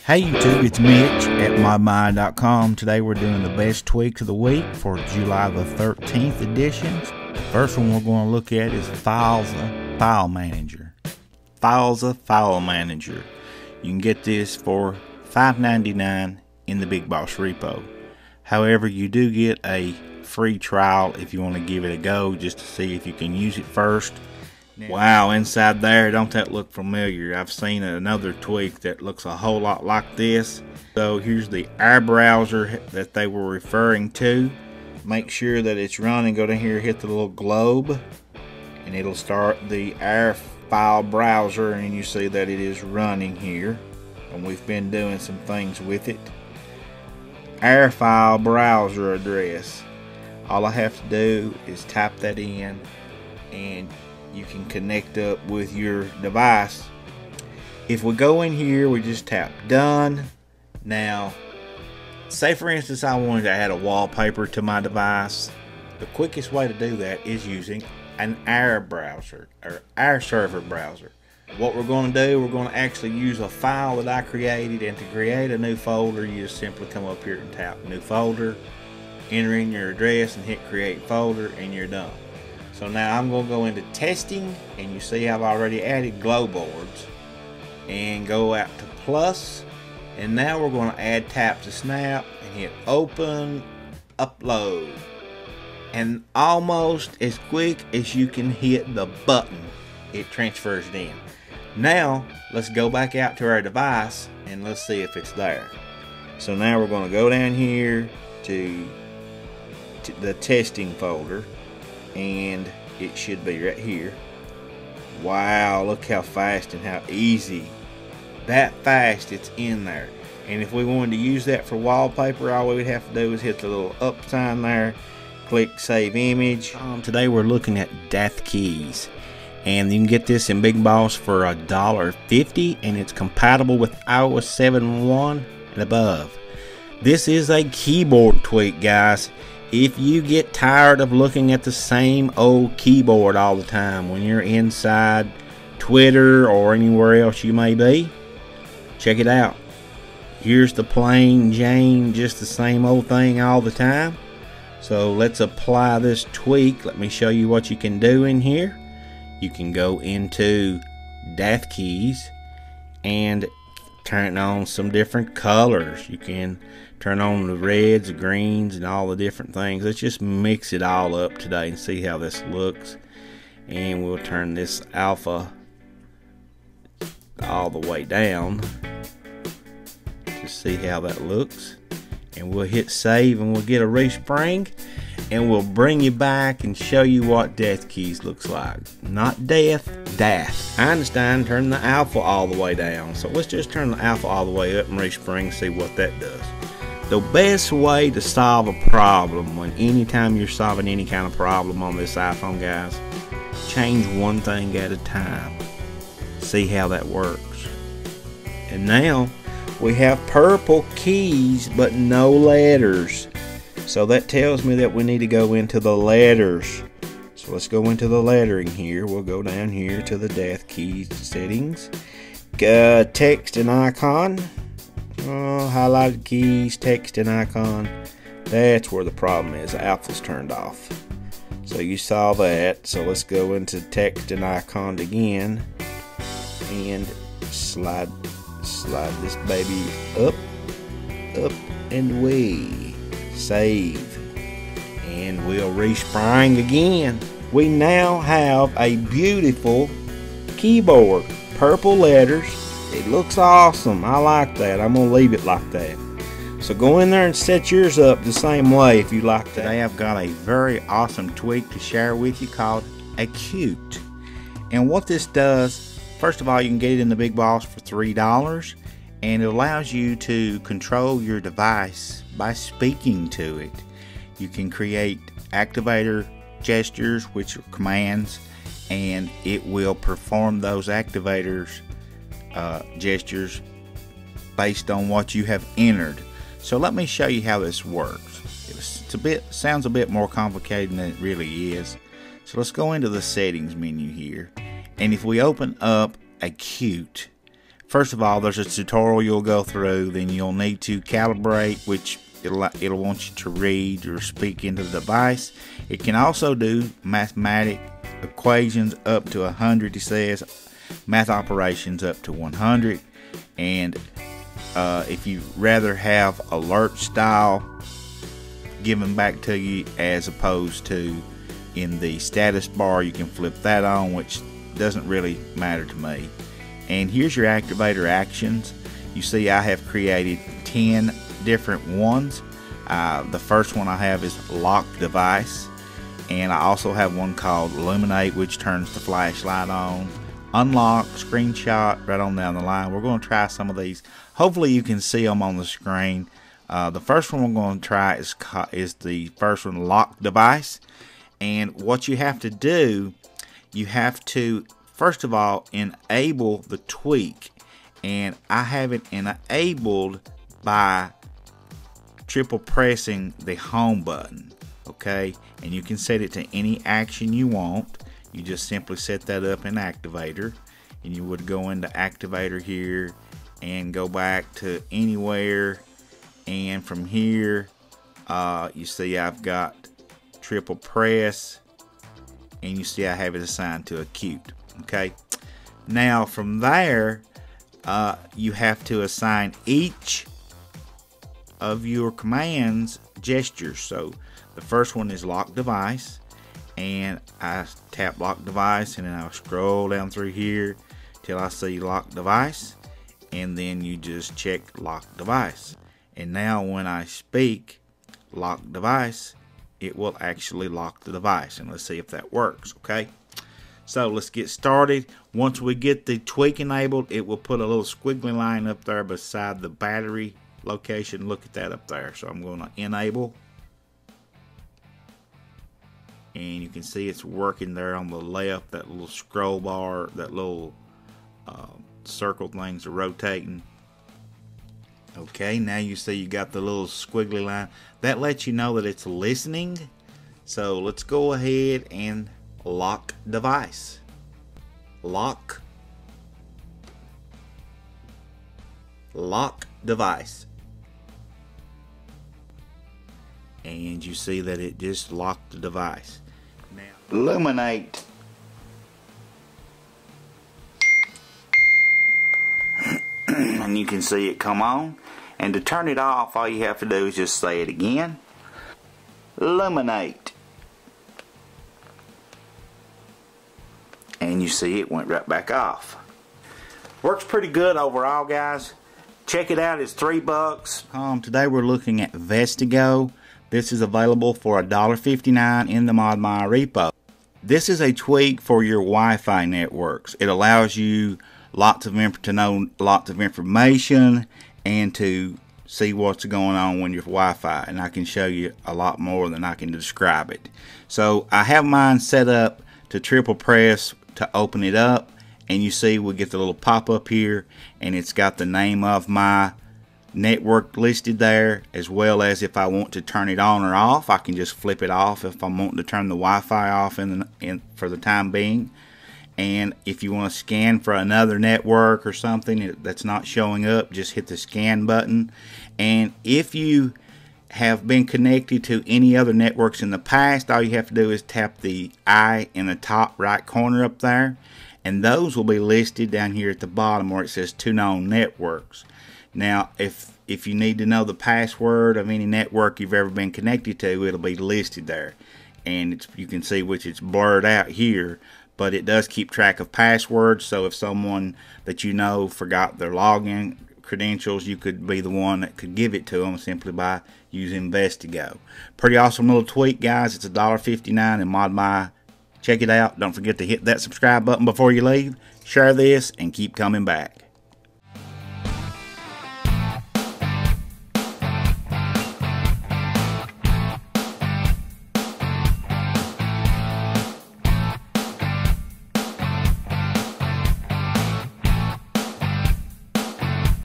Hey YouTube, it's Mitch at modmind.com. Today we're doing the best tweaks of the week for July the 13th editions. The first one we're going to look at is Fileza File Manager. Fileza File Manager. You can get this for $5.99 in the Big Boss repo. However, you do get a free trial if you want to give it a go just to see if you can use it first. Wow, inside there, don't that look familiar? I've seen another tweak that looks a whole lot like this. So here's the air browser that they were referring to. Make sure that it's running. Go down here, hit the little globe, and it'll start the air file browser, and you see that it is running here. And we've been doing some things with it. Air file browser address. All I have to do is type that in, and you can connect up with your device. If we go in here, we just tap done. Now, say for instance I wanted to add a wallpaper to my device. The quickest way to do that is using an air browser or air server browser. What we're going to do, we're going to actually use a file that I created, and to create a new folder, you just simply come up here and tap new folder, enter in your address and hit create folder, and you're done. So now I'm going to go into testing, and you see I've already added glow boards, and go out to plus, and now we're going to add tap to snap and hit open, upload, and almost as quick as you can hit the button, it transfers it in. Now let's go back out to our device and let's see if it's there. So now we're going to go down here to the testing folder, and it should be right here. Wow, look how fast and how easy. That fast it's in there. And if we wanted to use that for wallpaper, all we would have to do is hit the little up sign there, click save image. Today we're looking at Death Keys, and you can get this in Big Boss for $1.50, and it's compatible with iOS 7.1 and above. This is a keyboard tweak, guys. If you get tired of looking at the same old keyboard all the time when you're inside Twitter or anywhere else you may be, check it out. Here's the plain Jane, just the same old thing all the time. So let's apply this tweak. Let me show you what you can do in here. You can go into Death Keys and turn on some different colors. You can turn on the reds, the greens, and all the different things. Let's just mix it all up today and see how this looks. And we'll turn this alpha all the way down to see how that looks. And we'll hit save, and we'll get a respring, and we'll bring you back and show you what Death Keys looks like. Not death, death. Einstein turned the alpha all the way down, so let's just turn the alpha all the way up and respring, see what that does. The best way to solve a problem, anytime you're solving any kind of problem on this iPhone, guys, change one thing at a time. See how that works. And now we have purple keys but no letters. So that tells me that we need to go into the letters. So let's go into the lettering here. We'll go down here to the Death Keys settings. Text and icon. Highlighted keys, text and icon. That's where the problem is. The alpha's turned off. So you saw that. So let's go into text and icon again, and slide this baby up, and away. Save, and we'll respring again. We now have a beautiful keyboard. Purple letters. It looks awesome. I like that. I'm going to leave it like that. So go in there and set yours up the same way if you like that. Today I've got a very awesome tweak to share with you called Acute. And what this does, first of all, you can get it in the Big Boss for $3, and it allows you to control your device by speaking to it. You can create activator gestures, which are commands, and it will perform those activators gestures based on what you have entered. So let me show you how this works. Sounds a bit more complicated than it really is. So let's go into the settings menu here, and if we open up Acute, First of all, there's a tutorial you'll go through. Then you'll need to calibrate, which it'll want you to read or speak into the device. It can also do mathematic equations up to 100. It says math operations up to 100. And if you rather have alert style given back to you as opposed to in the status bar, you can flip that on, which doesn't really matter to me. And here's your activator actions. You see I have created 10 different ones. The first one I have is lock device, and I also have one called illuminate, which turns the flashlight on. Unlock, screenshot, right on down the line. We're going to try some of these. Hopefully you can see them on the screen. The first one we're going to try is the first one, lock device. And what you have to do, you have to first of all enable the tweak, and I have it enabled by triple pressing the home button. Okay, and you can set it to any action you want. You just simply set that up in Activator, and you would go into Activator here and go back to anywhere, and from here you see I've got triple press, and you see I have it assigned to acute. Okay, now from there you have to assign each of your commands gestures. So the first one is lock device, and I tap lock device, and then I'll scroll down through here till I see lock device, and then you just check lock device. And now when I speak lock device, it will actually lock the device, and let's see if that works. Okay, so let's get started. Once we get the tweak enabled, it will put a little squiggly line up there beside the battery location. Look at that up there. So I'm going to enable, and you can see it's working there on the left. That little scroll bar, that little circle things are rotating. Okay, now you see you got the little squiggly line. That lets you know that it's listening. So let's go ahead and lock device. Lock device. And you see that it just locked the device. Now illuminate. And you can see it come on. And to turn it off, all you have to do is just say it again. Illuminate. And you see it went right back off. Works pretty good overall, guys. Check it out. It's $3. Today we're looking at Vestigo. This is available for $1.59 in the ModMy repo. This is a tweak for your Wi-Fi networks. It allows you to know lots of information and to see what's going on when your Wi-Fi, and I can show you a lot more than I can describe it. So I have mine set up to triple press to open it up, and you see we get the little pop-up here, and it's got the name of my network listed there, as well as if I want to turn it on or off, I can just flip it off if I'm wanting to turn the Wi-Fi off for the time being. And if you want to scan for another network or something that's not showing up, just hit the scan button. And if you have been connected to any other networks in the past, all you have to do is tap the I in the top right corner up there, and those will be listed down here at the bottom where it says to known networks. Now if you need to know the password of any network you've ever been connected to, it'll be listed there, and you can see which it's blurred out here, but it does keep track of passwords. So if someone that you know forgot their login credentials, you could be the one that could give it to them simply by using Vestigo. Pretty awesome little tweak, guys. It's $1.59 in ModMy. Check it out. Don't forget to hit that subscribe button before you leave. Share this and keep coming back.